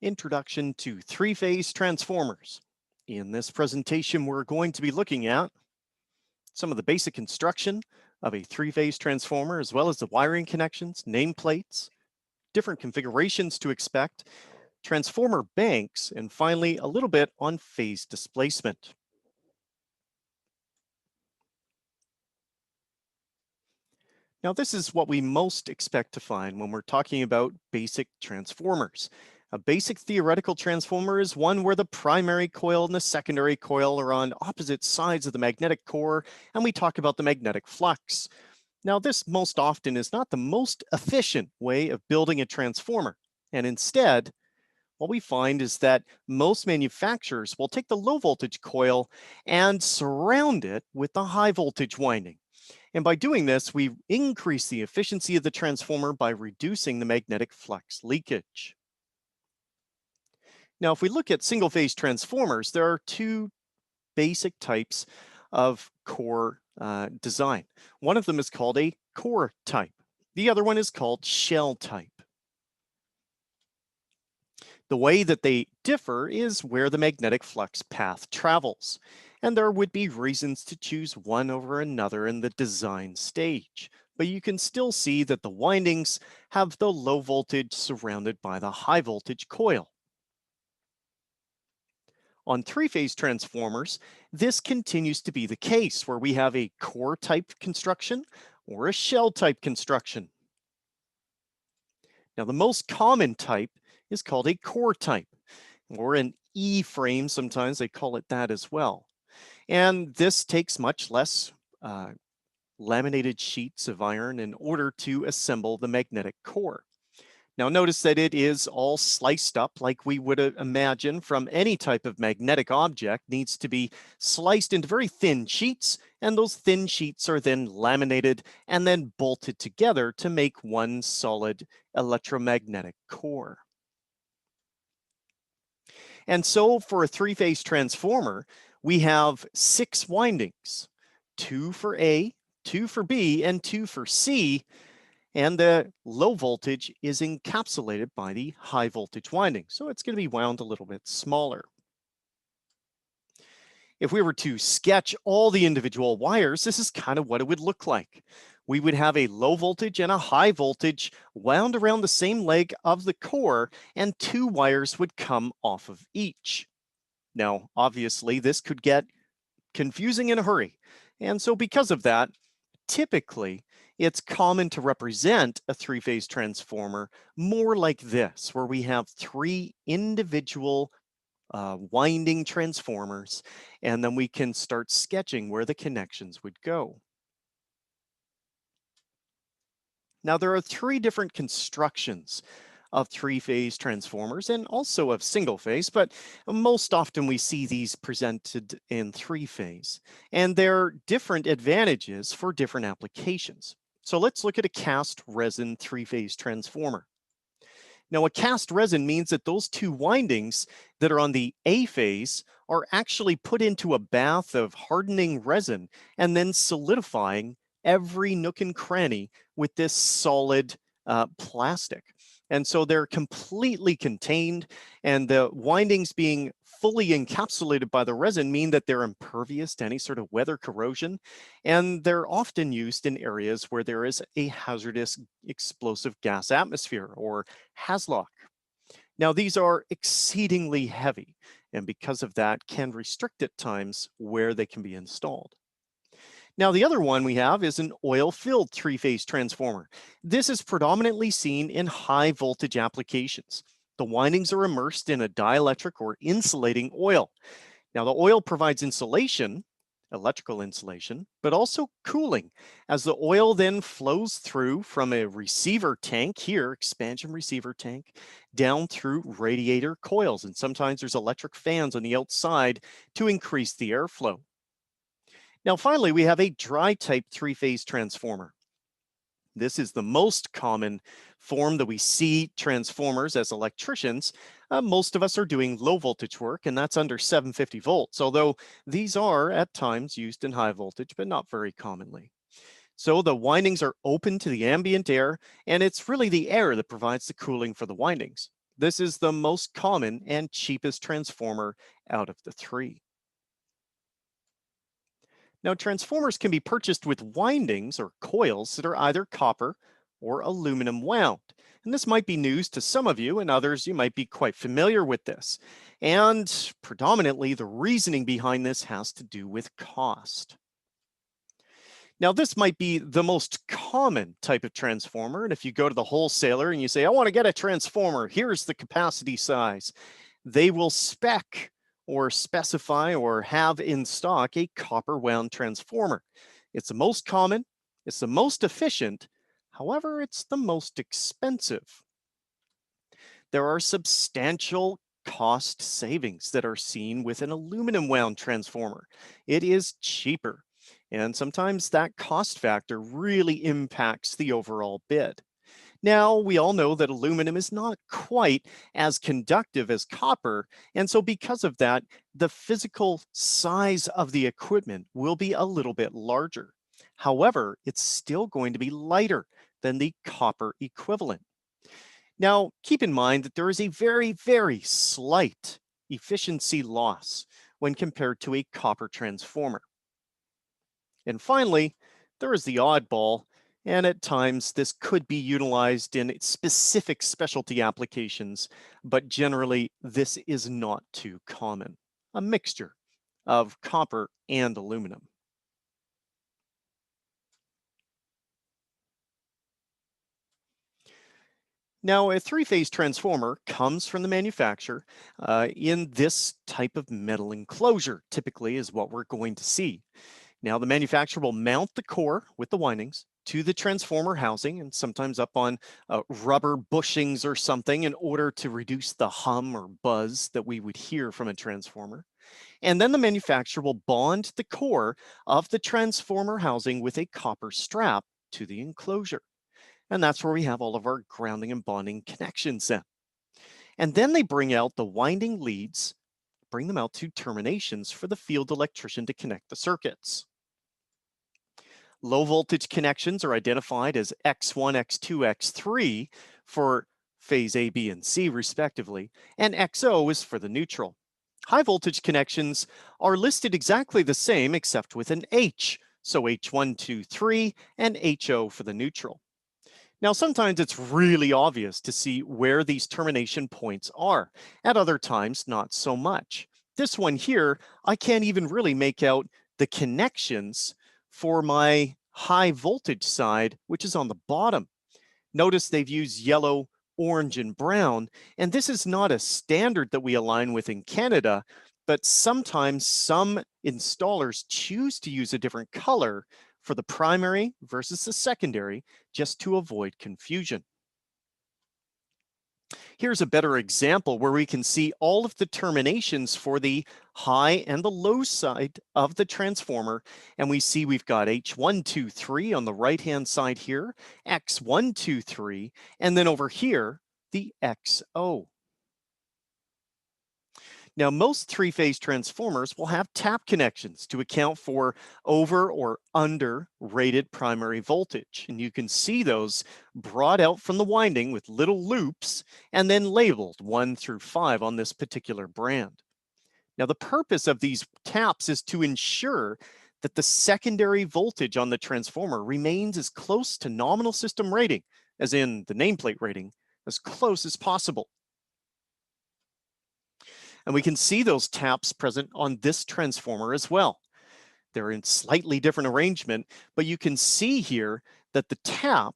Introduction to three-phase transformers. In this presentation, we're going to be looking at some of the basic construction of a three-phase transformer, as well as the wiring connections, nameplates, different configurations to expect, transformer banks, and finally, a little bit on phase displacement. Now, this is what we most expect to find when we're talking about basic transformers. A basic theoretical transformer is one where the primary coil and the secondary coil are on opposite sides of the magnetic core, and we talk about the magnetic flux. Now, this most often is not the most efficient way of building a transformer, and instead, what we find is that most manufacturers will take the low voltage coil and surround it with the high voltage winding. And by doing this, we increase the efficiency of the transformer by reducing the magnetic flux leakage. Now, if we look at single phase transformers, there are two basic types of core design. One of them is called a core type. The other one is called shell type. The way that they differ is where the magnetic flux path travels, and there would be reasons to choose one over another in the design stage. But you can still see that the windings have the low voltage surrounded by the high voltage coil. On three-phase transformers, this continues to be the case where we have a core type construction or a shell type construction. Now, the most common type is called a core type, or an E-frame, sometimes they call it that as well. And this takes much less laminated sheets of iron in order to assemble the magnetic core. Now notice that it is all sliced up like we would imagine from any type of magnetic object needs to be sliced into very thin sheets, and those thin sheets are then laminated and then bolted together to make one solid electromagnetic core. And so for a three-phase transformer, we have 6 windings, 2 for A, 2 for B, and 2 for C, and the low voltage is encapsulated by the high voltage winding. So it's going to be wound a little bit smaller. If we were to sketch all the individual wires, this is kind of what it would look like. We would have a low voltage and a high voltage wound around the same leg of the core, and 2 wires would come off of each. Now, obviously, this could get confusing in a hurry. And so because of that, typically, it's common to represent a three-phase transformer more like this, where we have 3 individual winding transformers, and then we can start sketching where the connections would go. Now, there are 3 different constructions of three-phase transformers and also of single-phase, but most often we see these presented in three-phase, and there are different advantages for different applications. So let's look at a cast resin three-phase transformer. Now, a cast resin means that those 2 windings that are on the A phase are actually put into a bath of hardening resin and then solidifying every nook and cranny with this solid plastic. And so they're completely contained, and the windings being fully encapsulated by the resin mean that they're impervious to any sort of weather corrosion, and they're often used in areas where there is a hazardous explosive gas atmosphere, or HAZLOC. Now, these are exceedingly heavy, and because of that can restrict at times where they can be installed. Now, the other one we have is an oil-filled three-phase transformer. This is predominantly seen in high voltage applications. The windings are immersed in a dielectric or insulating oil. Now, the oil provides insulation, electrical insulation, but also cooling, as the oil then flows through from a receiver tank here, expansion receiver tank, down through radiator coils. And sometimes there's electric fans on the outside to increase the airflow. Now, finally, we have a dry type three-phase transformer. This is the most common form that we see transformers as electricians. Most of us are doing low voltage work, and that's under 750 volts, although these are at times used in high voltage, but not very commonly. So the windings are open to the ambient air, and it's really the air that provides the cooling for the windings. This is the most common and cheapest transformer out of the three. Now, transformers can be purchased with windings or coils that are either copper or aluminum wound. And this might be news to some of you, and others you might be quite familiar with this. And predominantly, the reasoning behind this has to do with cost. Now, this might be the most common type of transformer. And if you go to the wholesaler and you say, I want to get a transformer, here's the capacity size, they will spec or specify or have in stock a copper wound transformer. It's the most common, it's the most efficient, however, it's the most expensive. There are substantial cost savings that are seen with an aluminum wound transformer. It is cheaper, and sometimes that cost factor really impacts the overall bid. Now, we all know that aluminum is not quite as conductive as copper, and so because of that, the physical size of the equipment will be a little bit larger. However, it's still going to be lighter than the copper equivalent. Now, keep in mind that there is a very, very slight efficiency loss when compared to a copper transformer. And finally, there is the oddball, and at times this could be utilized in specific specialty applications, but generally this is not too common. A mixture of copper and aluminum. Now, a three-phase transformer comes from the manufacturer in this type of metal enclosure, typically is what we're going to see. Now, the manufacturer will mount the core with the windings to the transformer housing and sometimes up on rubber bushings or something in order to reduce the hum or buzz that we would hear from a transformer. And then the manufacturer will bond the core of the transformer housing with a copper strap to the enclosure. And that's where we have all of our grounding and bonding connections in. And then they bring out the winding leads, bring them out to terminations for the field electrician to connect the circuits. Low voltage connections are identified as X1, X2, X3 for phase A, B, and C respectively, and XO is for the neutral. High voltage connections are listed exactly the same except with an H, so H1, 2, 3, and HO for the neutral. Now, sometimes it's really obvious to see where these termination points are. At other times, not so much. This one here, I can't even really make out the connections for my high voltage side, which is on the bottom. Notice they've used yellow, orange, and brown, and this is not a standard that we align with in Canada, but sometimes some installers choose to use a different color for the primary versus the secondary just to avoid confusion. Here's a better example where we can see all of the terminations for the high and the low side of the transformer. And we see we've got H123 on the right-hand side here, X123, and then over here, the XO. Now, most three-phase transformers will have tap connections to account for over or under rated primary voltage. And you can see those brought out from the winding with little loops and then labeled 1 through 5 on this particular brand. Now, the purpose of these taps is to ensure that the secondary voltage on the transformer remains as close to nominal system rating, as in the nameplate rating, as close as possible. And we can see those taps present on this transformer as well. They're in slightly different arrangement, but you can see here that the tap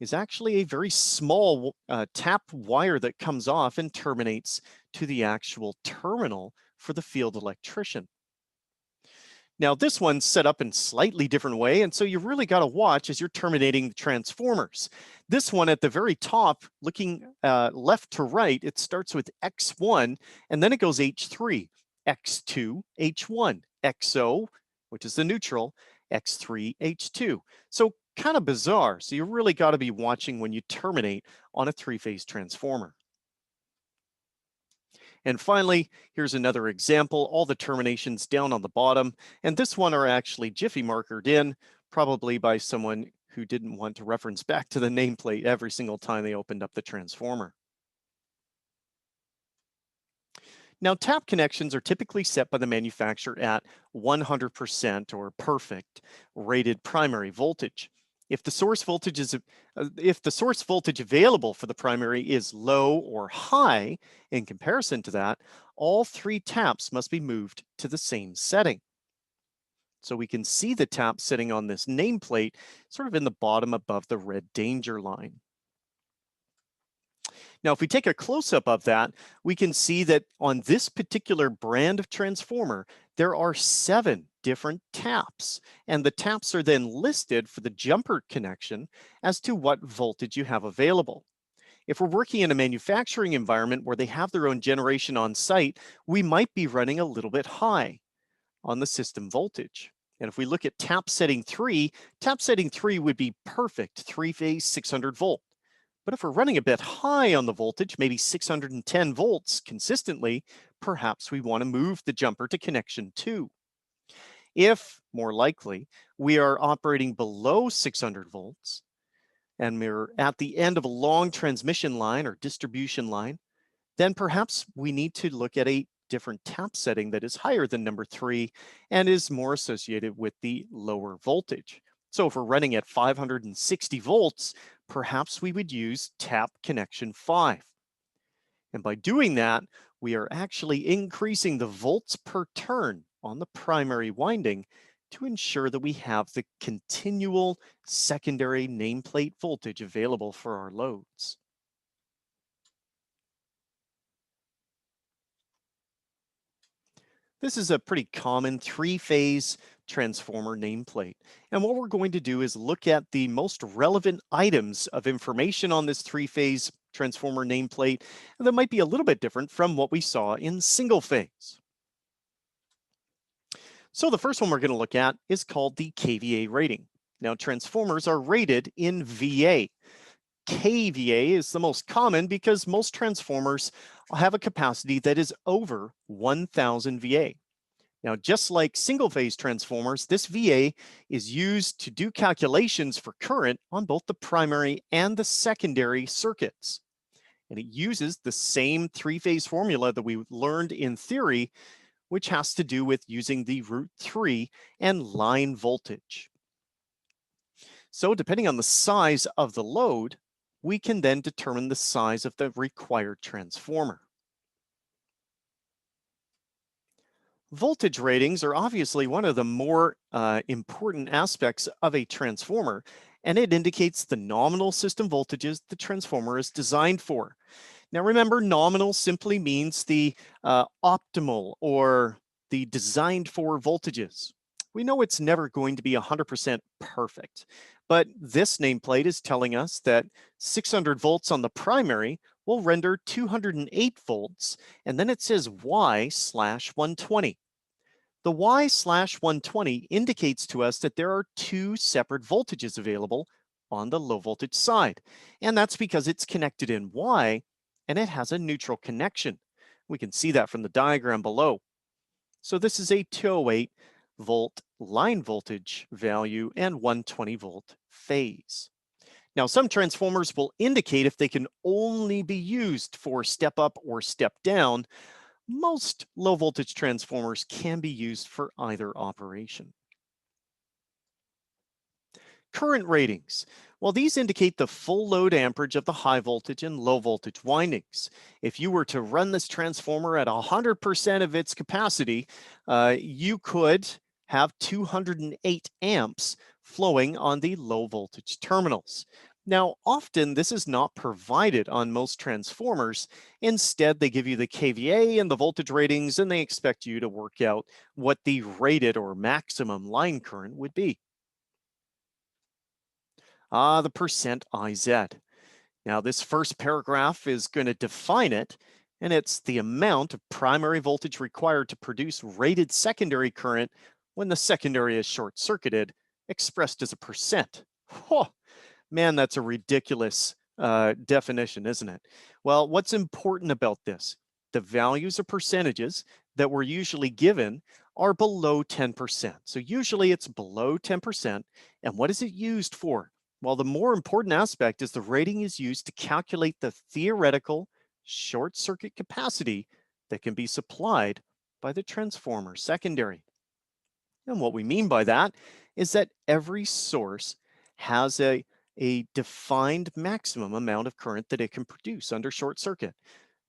is actually a very small tap wire that comes off and terminates to the actual terminal for the field electrician. Now, this one's set up in slightly different way, and so you really got to watch as you're terminating the transformers. This one at the very top, looking left to right, it starts with X1, and then it goes H3, X2, H1, XO, which is the neutral, X3, H2. So kind of bizarre. So you really got to be watching when you terminate on a three-phase transformer. And finally, here's another example, all the terminations down on the bottom. And this one are actually Jiffy markered in, probably by someone who didn't want to reference back to the nameplate every single time they opened up the transformer. Now, tap connections are typically set by the manufacturer at 100% or perfect rated primary voltage. If the source voltage available for the primary is low or high in comparison to that, all three taps must be moved to the same setting. So we can see the tap sitting on this nameplate sort of in the bottom above the red danger line. Now, if we take a close-up of that, we can see that on this particular brand of transformer, there are 7 different taps, and the taps are then listed for the jumper connection as to what voltage you have available. If we're working in a manufacturing environment where they have their own generation on site, we might be running a little bit high on the system voltage. And if we look at tap setting 3 would be perfect 3-phase 600 volt. But if we're running a bit high on the voltage, maybe 610 volts consistently, perhaps we want to move the jumper to connection 2. If, more likely, we are operating below 600 volts and we're at the end of a long transmission line or distribution line, then perhaps we need to look at a different tap setting that is higher than number 3 and is more associated with the lower voltage. So if we're running at 560 volts, perhaps we would use tap connection 5. And by doing that, we are actually increasing the volts per turn on the primary winding to ensure that we have the continual secondary nameplate voltage available for our loads. This is a pretty common 3-phase transformer nameplate. And what we're going to do is look at the most relevant items of information on this 3-phase transformer nameplate that might be a little bit different from what we saw in single phase. So the first one we're going to look at is called the kVA rating. Now, transformers are rated in VA. kVA is the most common because most transformers have a capacity that is over 1000 VA. Now, just like single-phase transformers, this VA is used to do calculations for current on both the primary and the secondary circuits. And it uses the same 3-phase formula that we learned in theory, which has to do with using the √3 and line voltage. So depending on the size of the load, we can then determine the size of the required transformer. Voltage ratings are obviously one of the more important aspects of a transformer, and it indicates the nominal system voltages the transformer is designed for. Now remember, nominal simply means the optimal or the designed for voltages. We know it's never going to be 100% perfect, but this nameplate is telling us that 600 volts on the primary will render 208 volts, and then it says Y/120. The Y/120 indicates to us that there are 2 separate voltages available on the low voltage side, and that's because it's connected in Y and it has a neutral connection. We can see that from the diagram below. So this is a 208 volt line voltage value and 120 volt phase. Now, some transformers will indicate if they can only be used for step up or step down. Most low voltage transformers can be used for either operation. Current ratings. Well, these indicate the full load amperage of the high voltage and low voltage windings. If you were to run this transformer at 100% of its capacity, you could have 208 amps flowing on the low voltage terminals. Now, often this is not provided on most transformers. Instead, they give you the kVA and the voltage ratings, and they expect you to work out what the rated or maximum line current would be. The percent IZ. Now, this first paragraph is going to define it, and it's the amount of primary voltage required to produce rated secondary current when the secondary is short-circuited, expressed as a percent. Oh, man, that's a ridiculous definition, isn't it? Well, what's important about this? The values or percentages that were usually given are below 10%. So usually it's below 10%. And what is it used for? Well, the more important aspect is the rating is used to calculate the theoretical short circuit capacity that can be supplied by the transformer secondary. And what we mean by that is that every source has a defined maximum amount of current that it can produce under short circuit.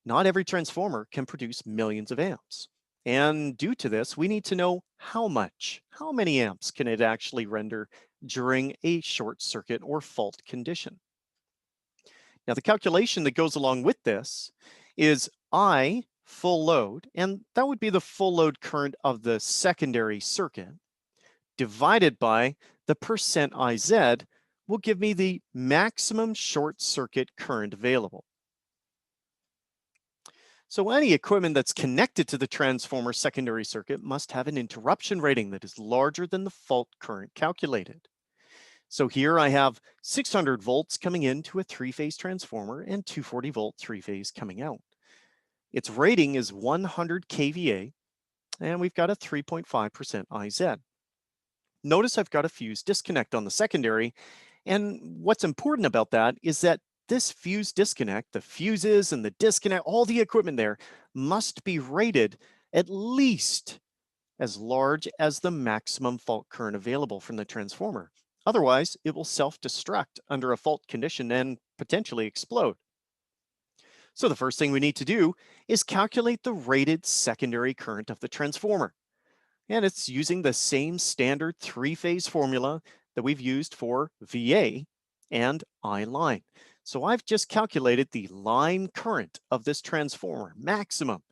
Not every transformer can produce millions of amps. And due to this, we need to know how many amps can it actually render during a short circuit or fault condition. Now, the calculation that goes along with this is I full load, and that would be the full load current of the secondary circuit, divided by the percent IZ will give me the maximum short circuit current available. So any equipment that's connected to the transformer secondary circuit must have an interruption rating that is larger than the fault current calculated. So here I have 600 volts coming into a three-phase transformer and 240-volt three-phase coming out. Its rating is 100 kVA, and we've got a 3.5% IZ. Notice I've got a fuse disconnect on the secondary, and what's important about that is that this fuse disconnect, the fuses and the disconnect, all the equipment there must be rated at least as large as the maximum fault current available from the transformer. Otherwise, it will self-destruct under a fault condition and potentially explode. So the first thing we need to do is calculate the rated secondary current of the transformer. And it's using the same standard three-phase formula that we've used for VA and I line. So I've just calculated the line current of this transformer, maximum.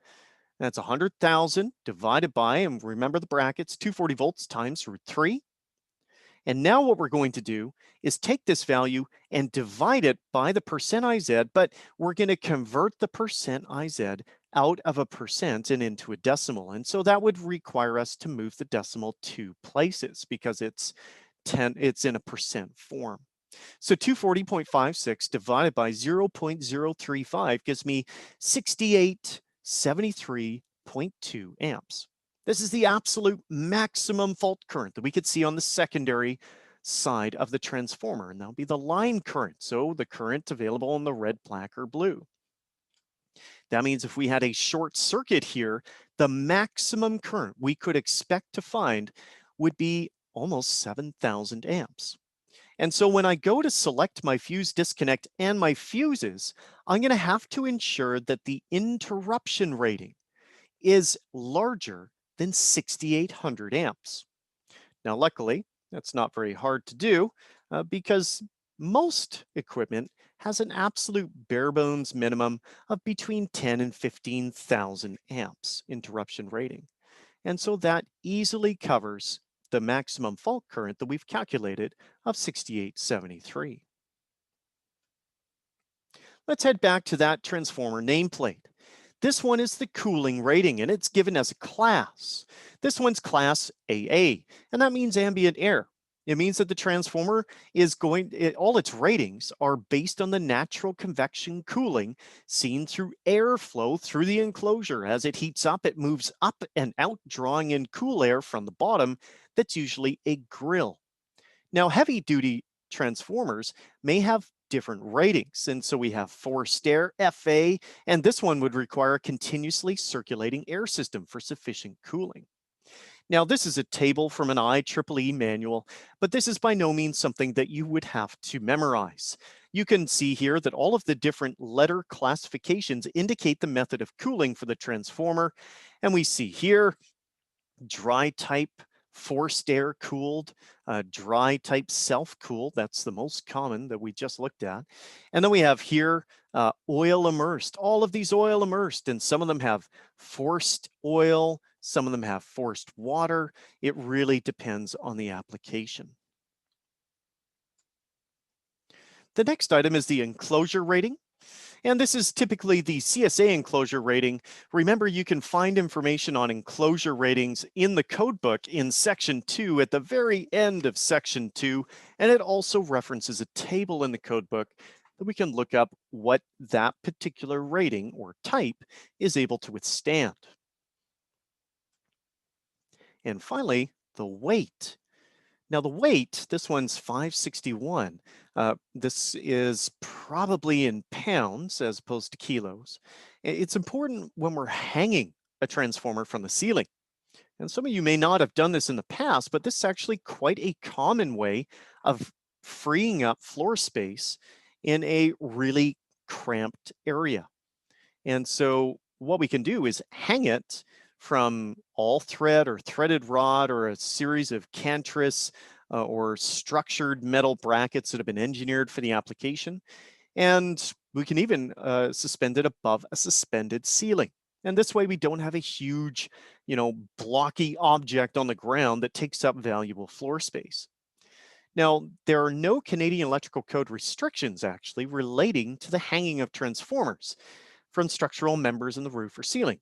That's 100,000 divided by, and remember the brackets, 240 volts times root 3. And now what we're going to do is take this value and divide it by the percent IZ, but we're going to convert the percent IZ out of a percent and into a decimal. And so that would require us to move the decimal 2 places because it's in a percent form. So 240.56 divided by 0.035 gives me 6873.2 amps. This is the absolute maximum fault current that we could see on the secondary side of the transformer, and that'll be the line current, so the current available on the red, black, or blue. That means if we had a short circuit here, the maximum current we could expect to find would be almost 7,000 amps. And so when I go to select my fuse disconnect and my fuses, I'm going to have to ensure that the interruption rating is larger than 6,800 amps. Now, luckily, that's not very hard to do because most equipment has an absolute bare bones minimum of between 10 and 15,000 amps interruption rating. And so that easily covers the maximum fault current that we've calculated of 6873. Let's head back to that transformer nameplate. This one is the cooling rating, and it's given as a class. This one's class AA, and that means ambient air. It means that the transformer is all its ratings are based on the natural convection cooling seen through airflow through the enclosure. As it heats up, it moves up and out, drawing in cool air from the bottom. That's usually a grill. Now, heavy-duty transformers may have different ratings, and so we have forced air, FA, and this one would require a continuously circulating air system for sufficient cooling. Now, this is a table from an IEEE manual, but this is by no means something that you would have to memorize. You can see here that all of the different letter classifications indicate the method of cooling for the transformer, and we see here dry type forced air cooled, dry type self-cooled. That's the most common that we just looked at. And then we have here oil immersed, all of these oil immersed, and some of them have forced oil, some of them have forced water. It really depends on the application. The next item is the enclosure rating. And this is typically the CSA enclosure rating. Remember, you can find information on enclosure ratings in the codebook in section 2 at the very end of section 2. And it also references a table in the codebook that we can look up what that particular rating or type is able to withstand. And finally, the weight. Now the weight, this one's 561. This is probably in pounds as opposed to kilos. It's important when we're hanging a transformer from the ceiling. And some of you may not have done this in the past, but this is actually quite a common way of freeing up floor space in a really cramped area. And so what we can do is hang it from all thread or threaded rod or a series of cantress or structured metal brackets that have been engineered for the application. And we can even suspend it above a suspended ceiling. And this way we don't have a huge, blocky object on the ground that takes up valuable floor space. Now, there are no Canadian Electrical Code restrictions actually relating to the hanging of transformers from structural members in the roof or ceiling.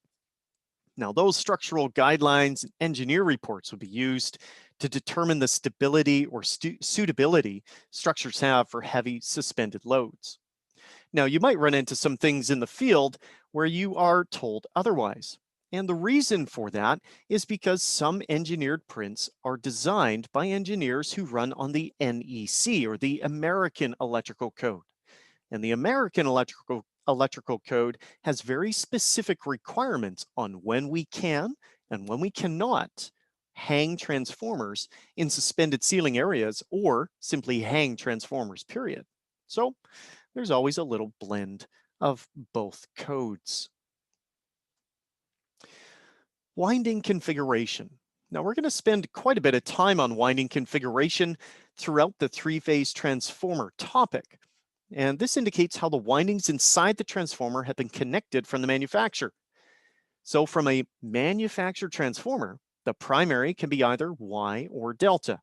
Now, those structural guidelines and engineer reports would be used to determine the stability or suitability structures have for heavy suspended loads. Now, you might run into some things in the field where you are told otherwise. And the reason for that is because some engineered prints are designed by engineers who run on the NEC or the American Electrical Code. And the American Electrical Code has very specific requirements on when we can and when we cannot hang transformers in suspended ceiling areas or simply hang transformers, period. So there's always a little blend of both codes. Winding configuration. Now we're going to spend quite a bit of time on winding configuration throughout the three-phase transformer topic. And this indicates how the windings inside the transformer have been connected from the manufacturer. So from a manufactured transformer, the primary can be either Y or delta.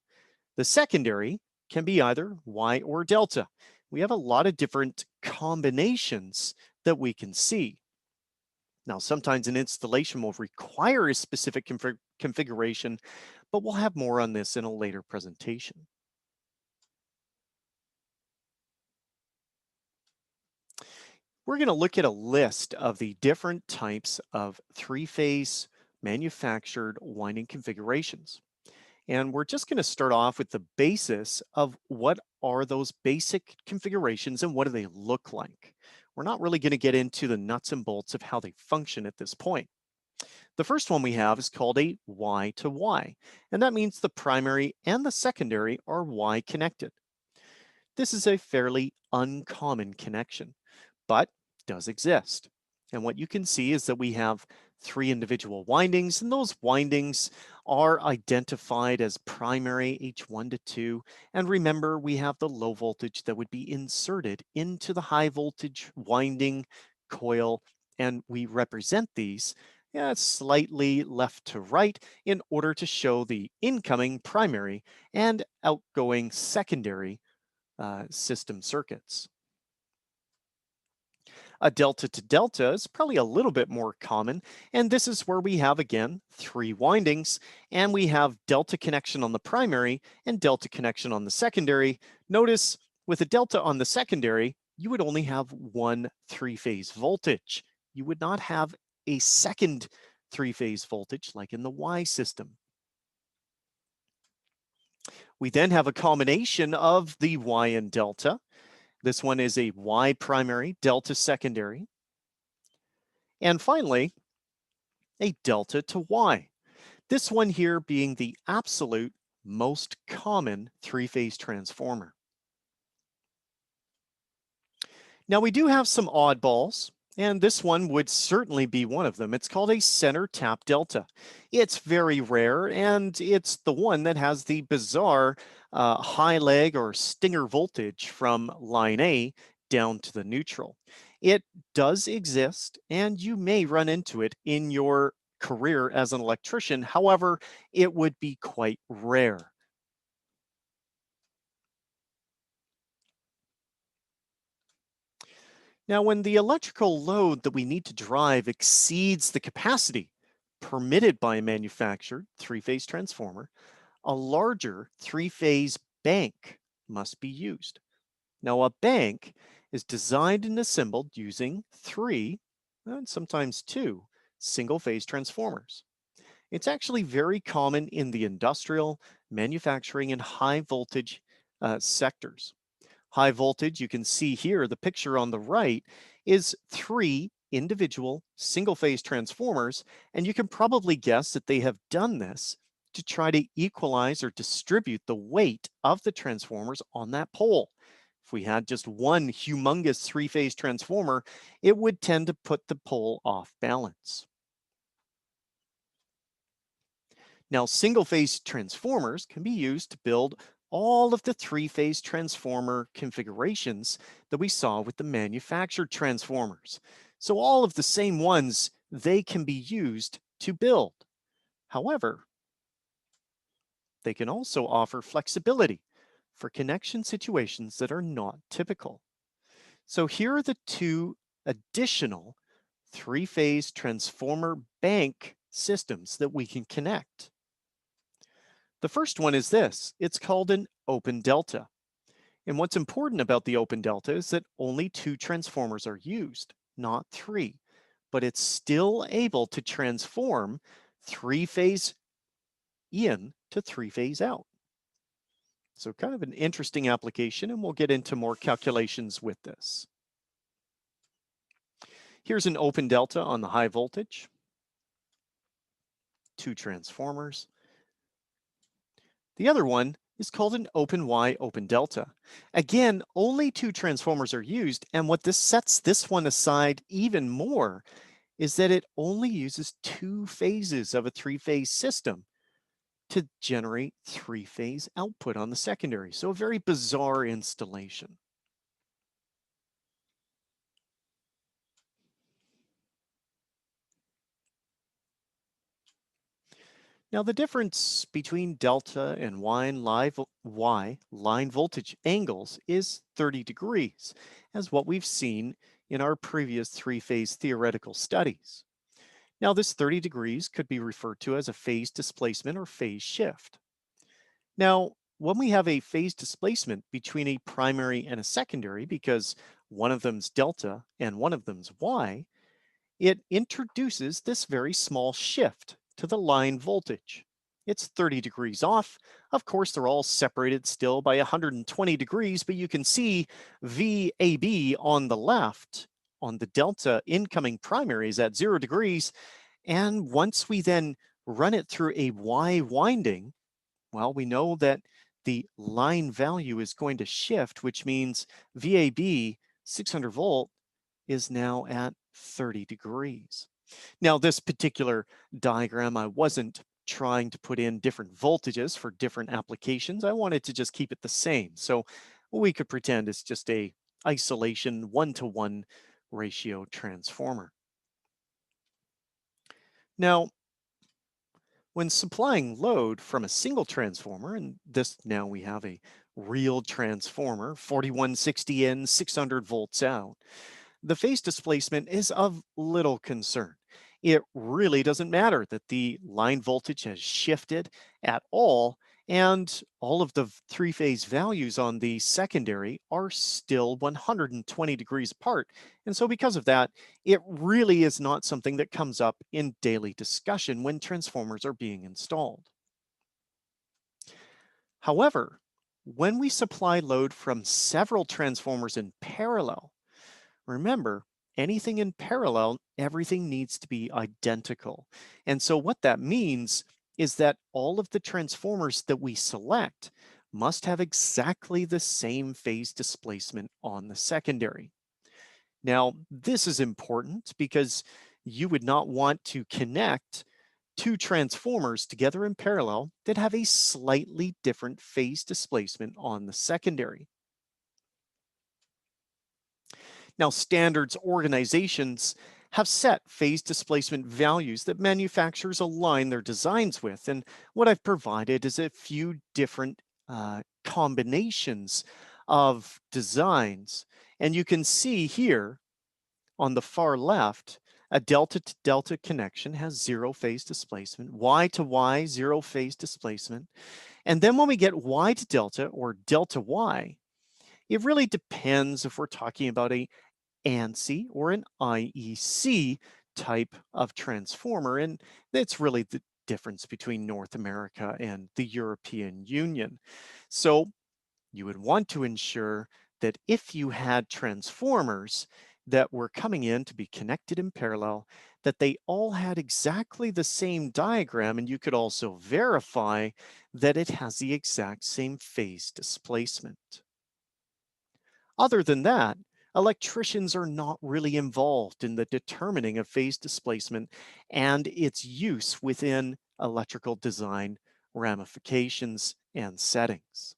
The secondary can be either Y or delta. We have a lot of different combinations that we can see. Now, sometimes an installation will require a specific configuration, but we'll have more on this in a later presentation. We're going to look at a list of the different types of three-phase manufactured winding configurations. And we're just going to start off with the basis of what are those basic configurations and what do they look like. We're not really going to get into the nuts and bolts of how they function at this point. The first one we have is called a Y to Y, and that means the primary and the secondary are Y connected. This is a fairly uncommon connection, but does exist. And what you can see is that we have three individual windings, and those windings are identified as primary H1 to 2. And remember, we have the low voltage that would be inserted into the high voltage winding coil, and we represent these slightly left to right in order to show the incoming primary and outgoing secondary system circuits. A delta to delta is probably a little bit more common, and this is where we have, again, three windings, and we have delta connection on the primary and delta connection on the secondary. Notice with a delta on the secondary, you would only have one three-phase voltage. You would not have a second three-phase voltage like in the Y system. We then have a combination of the Y and delta. This one is a Y primary, delta secondary. And finally, a delta to Y. This one here being the absolute most common three-phase transformer. Now we do have some oddballs, and this one would certainly be one of them. It's called a center tap delta. It's very rare, and it's the one that has the bizarre high leg or stinger voltage from line A down to the neutral. It does exist, and you may run into it in your career as an electrician. However, it would be quite rare. Now, when the electrical load that we need to drive exceeds the capacity permitted by a manufactured three-phase transformer, a larger three-phase bank must be used. Now, a bank is designed and assembled using three, and sometimes two, single-phase transformers. It's actually very common in the industrial, manufacturing, and high voltage sectors. High voltage, you can see here, the picture on the right is three individual single-phase transformers, and you can probably guess that they have done this to try to equalize or distribute the weight of the transformers on that pole. If we had just one humongous three-phase transformer, it would tend to put the pole off balance. Now, single-phase transformers can be used to build all of the three-phase transformer configurations that we saw with the manufactured transformers. So all of the same ones, they can be used to build. However, they can also offer flexibility for connection situations that are not typical. So here are the two additional three-phase transformer bank systems that we can connect. The first one is this. It's called an open delta. And what's important about the open delta is that only two transformers are used, not three, but it's still able to transform three-phase in to three-phase out. So kind of an interesting application, and we'll get into more calculations with this. Here's an open delta on the high voltage, two transformers. The other one is called an open Y open delta. Again, only two transformers are used, and what this sets this one aside even more is that it only uses two phases of a three-phase system to generate three-phase output on the secondary. So a very bizarre installation. Now, the difference between delta and Y line voltage angles is 30 degrees, as what we've seen in our previous three-phase theoretical studies. Now, this 30 degrees could be referred to as a phase displacement or phase shift. Now, when we have a phase displacement between a primary and a secondary, because one of them's delta and one of them's Y, it introduces this very small shift to the line voltage. It's 30 degrees off. Of course, they're all separated still by 120 degrees, but you can see VAB on the left on the delta incoming primary is at 0 degrees. And once we then run it through a Y winding, well, we know that the line value is going to shift, which means VAB 600 volt is now at 30 degrees. Now, this particular diagram, I wasn't trying to put in different voltages for different applications. I wanted to just keep it the same. So we could pretend it's just a isolation one-to-one ratio transformer. Now, when supplying load from a single transformer, and this now we have a real transformer, 4160 in, 600 volts out, the phase displacement is of little concern. It really doesn't matter that the line voltage has shifted at all, and all of the three-phase values on the secondary are still 120 degrees apart. And so because of that, it really is not something that comes up in daily discussion when transformers are being installed. However, when we supply load from several transformers in parallel, remember, anything in parallel, everything needs to be identical. And so what that means is that all of the transformers that we select must have exactly the same phase displacement on the secondary. Now, this is important because you would not want to connect two transformers together in parallel that have a slightly different phase displacement on the secondary. Now, standards organizations have set phase displacement values that manufacturers align their designs with. And what I've provided is a few different combinations of designs. And you can see here on the far left, a delta to delta connection has zero phase displacement, Y to Y, zero phase displacement. And then when we get Y to delta or delta Y, it really depends if we're talking about a ANSI or an IEC type of transformer. And that's really the difference between North America and the European Union. So you would want to ensure that if you had transformers, that were coming in to be connected in parallel, that they all had exactly the same diagram, and you could also verify that it has the exact same phase displacement. Other than that, electricians are not really involved in the determining of phase displacement and its use within electrical design ramifications and settings.